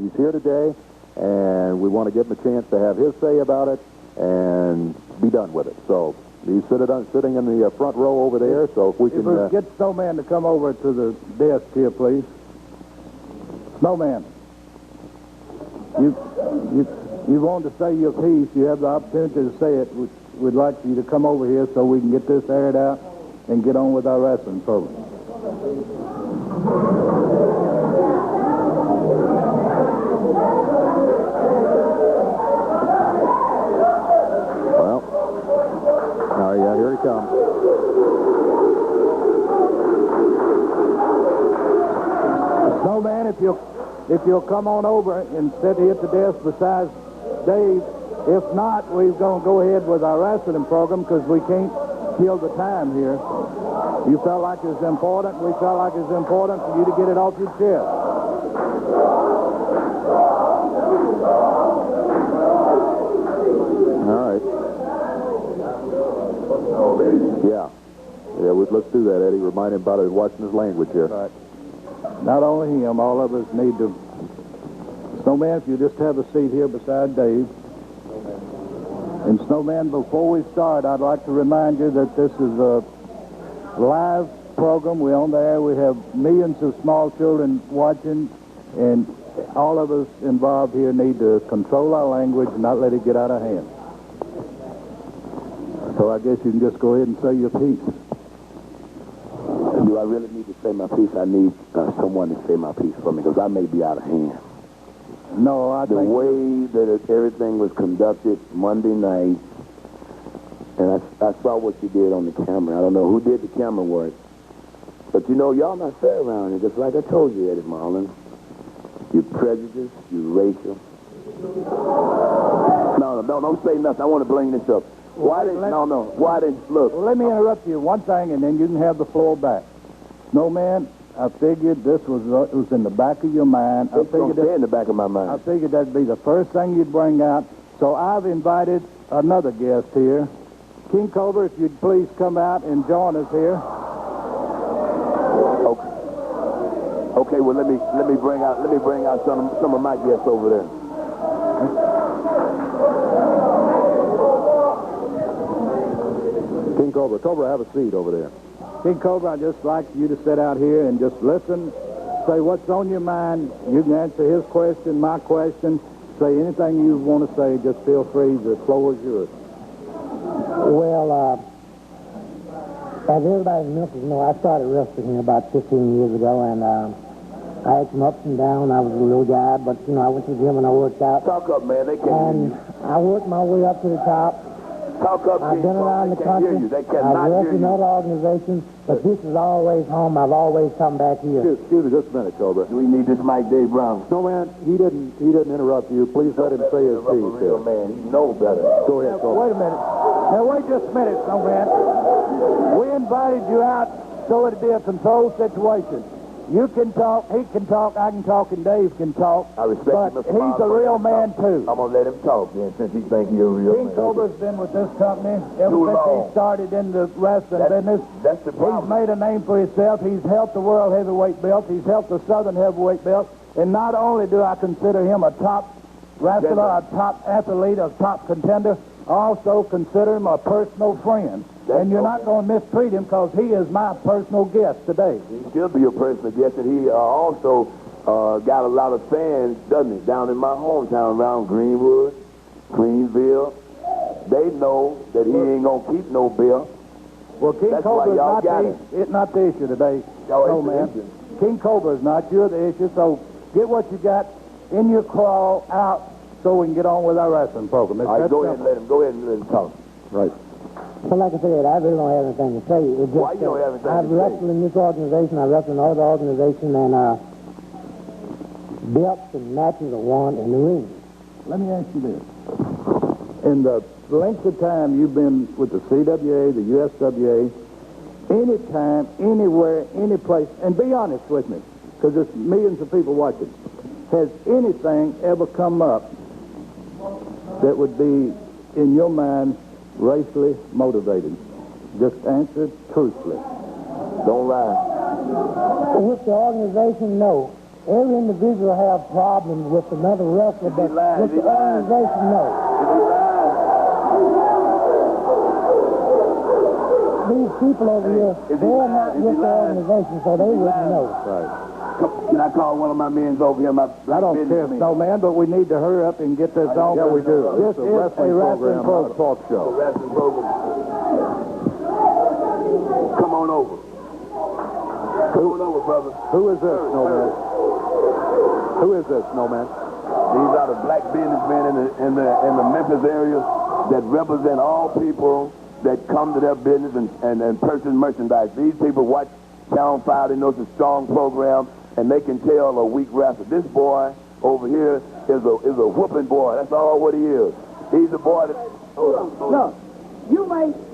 he's here today, and we want to give him a chance to have his say about it and be done with it. So he's sitting in the front row over there. So if we can get Snowman to come over to the desk here, please. Snowman, you want to say your piece. You have the opportunity to say it. We'd like you to come over here so we can get this aired out and get on with our wrestling program. Well, oh yeah, here he comes. Snowman, if you'll come on over and sit here at the desk besides Dave. If not, we're going to go ahead with our wrestling program because we can't kill the time here. You felt like it was important. We felt like it was important for you to get it off your chest. All right. Yeah, let's do that, Eddie. Remind him about it, watching his language here. Right. Not only him, all of us need to. Snowman, if you just have a seat here beside Dave. And Snowman, before we start, I'd like to remind you that this is a live program. We're on the air. We have millions of small children watching, and all of us involved here need to control our language and not let it get out of hand. So I guess you can just go ahead and say your piece. Do I really need to say my piece? I need someone to say my piece for me because I may be out of hand. No, I think... The way that everything was conducted Monday night, and I saw what you did on the camera. I don't know who did the camera work, but you know, y'all not fair around here, just like I told you, Eddie Marlin. You're prejudiced, you're racial. No, don't say nothing. I want to bring this up. Why didn't, look. Well, let me interrupt you one thing, and then you can have the floor back. Snowman, I figured this was in the back of your mind. It's going to stay in the back of my mind. I figured that'd be the first thing you'd bring out. So I've invited another guest here. King Cobra, if you'd please come out and join us here. Okay, well let me bring out some of my guests over there. King Cobra, have a seat over there. King Cobra, I'd just like you to sit out here and just listen, say what's on your mind. You can answer his question, my question, say anything you want to say. Just feel free. The floor is yours. Well, as everybody in Memphis know, I started wrestling here about 15 years ago, and I had some ups and downs. I was a little guy, but, I went to the gym and I worked out. Talk up, man. They can't hear you. I worked my way up to the top. Talk up, I've been around the country. I've worked in other organizations, but this is always home. I've always come back here. Excuse me just a minute, Cobra. We need this Mike Dave Brown. Snowman, he didn't interrupt you. Please let him say his piece. Real man, he knows better. Go ahead, Cobra. Wait a minute. Now, wait just a minute, Snowman. We invited you out so it'd be a controlled situation. You can talk, he can talk, I can talk, and Dave can talk. I respect but you, Mr. he's a real man, too. I'm going to let him talk, then, since he thinks you're a real man. King Cobra's been with this company ever since he started in the wrestling business. That's the problem. He's made a name for himself. He's helped the world heavyweight belt. He's helped the southern heavyweight belt. And not only do I consider him a top wrestler, a top athlete, a top contender, I also consider him a personal friend. And you're not going to mistreat him because he is my personal guest today. He should be your personal guest, and he also got a lot of fans, doesn't he, down in my hometown around Greenwood, Greenville. They know that he ain't going to keep no bill. Well, King Cobra is not the issue today. No, man. King Cobra is not. You're the issue. So get what you got in your crawl out so we can get on with our wrestling program. All right, go ahead and let him talk. Right. Well, like I said, I really don't have anything to say. It's just, why you don't have anything to say? I've wrestled in this organization, I've wrestled in other organizations, and belts and matches are won in the ring. Let me ask you this. In the length of time you've been with the CWA, the USWA, anytime, anywhere, any place, and be honest with me, because there's millions of people watching, has anything ever come up that would be, in your mind, racially motivated? Just answer truthfully. Don't lie. With the organization, no. every individual have problems with another wrestler, but with the organization, no. These people over here, they're not with the organization, so they wouldn't know. Right. Can I call one of my men over here? I don't care, Snowman, but we need to hurry up and get this on. Yeah, we do. This is a wrestling program, not a talk show. Wrestling program. Come on over. Come on over, brother. Who is this, Snowman? Who is this, Snowman? These are the black businessmen in the Memphis area that represent all people that come to their business and purchase merchandise. These people watch Channel 5, they know it's a strong program, and they can tell a weak wrestler. This boy over here is a whooping boy. That's all what he is. He's a boy that... Look,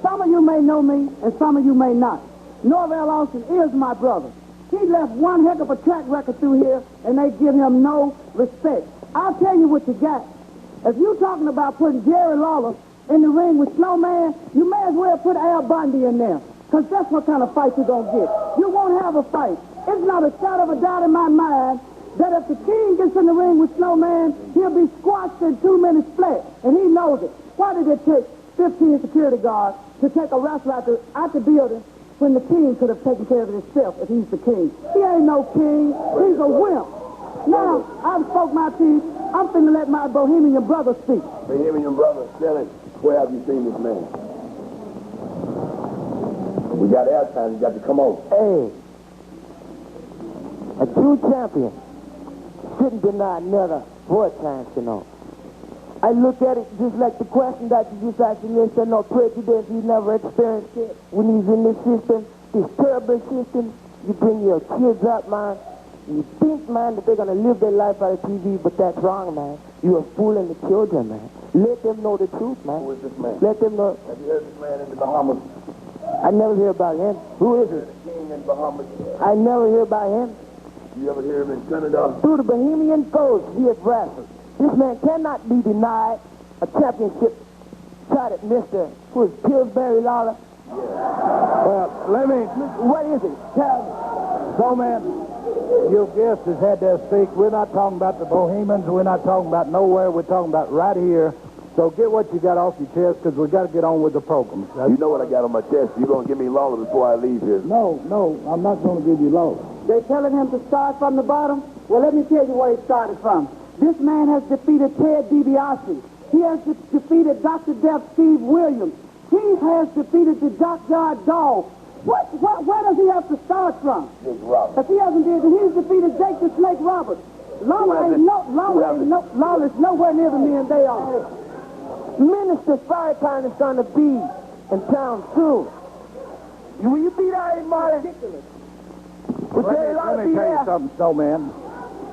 some of you may know me, and some of you may not. Norvel Austin is my brother. He left one heck of a track record through here, and they give him no respect. I'll tell you what you got. If you're talking about putting Jerry Lawler in the ring with Snowman, you may as well put Al Bundy in there, because that's what kind of fight you're going to get. You won't have a fight. It's not a shadow of a doubt in my mind that if the King gets in the ring with Snowman, he'll be squashed in 2 minutes flat, and he knows it. Why did it take 15 security guards to take a wrestler out the building when the King could have taken care of it himself if he's the King? He ain't no king. He's a wimp. Now, I've spoke my piece. I'm finna let my Bohemian brother speak. Bohemian brother, tell him, where have you seen this man? We got airtime. You got to come over. Hey, a true champion shouldn't deny another for a chance, you know. I look at it just like the question that you just asked me and said, no president, he never experienced it. When he's in this system, this terrible system, you bring your kids up, man. You think, man, that they're going to live their life out of TV, but that's wrong, man. You are fooling the children, man. Let them know the truth, man. Who is this man? Let them know. Have you heard this man in the Bahamas? I never hear about him. Who is it? The King in Bahamas. I never hear about him. You ever hear him in Trinidad? Through the Bohemian coast, he has wrestled. This man cannot be denied a championship shot at Mr. Who is Pillsbury Lawler. Yeah. Well, let me... What is it? Tell me. Snowman, your guest has had their speak. We're not talking about the Bohemians. We're not talking about nowhere. We're talking about right here. So get what you got off your chest, because we've got to get on with the program. You know what I got on my chest. You're going to give me Lawler before I leave here. No, I'm not going to give you Lawler. They're telling him to start from the bottom? Well, let me tell you where he started from. This man has defeated Ted DiBiase. He has defeated Dr. Death Steve Williams. He has defeated the Dockyard Dog. Where does he have to start from? If he hasn't did it, he's defeated Jake the Snake Roberts. Lawler is nowhere near the men they are. Minister Farrakhan is going to be in town soon. Will you be there, Eddie Marlin? Will Jerry Lawler Let me be tell you there? something, Snowman.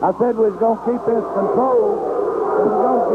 I said we was going to keep this controlled. We was going to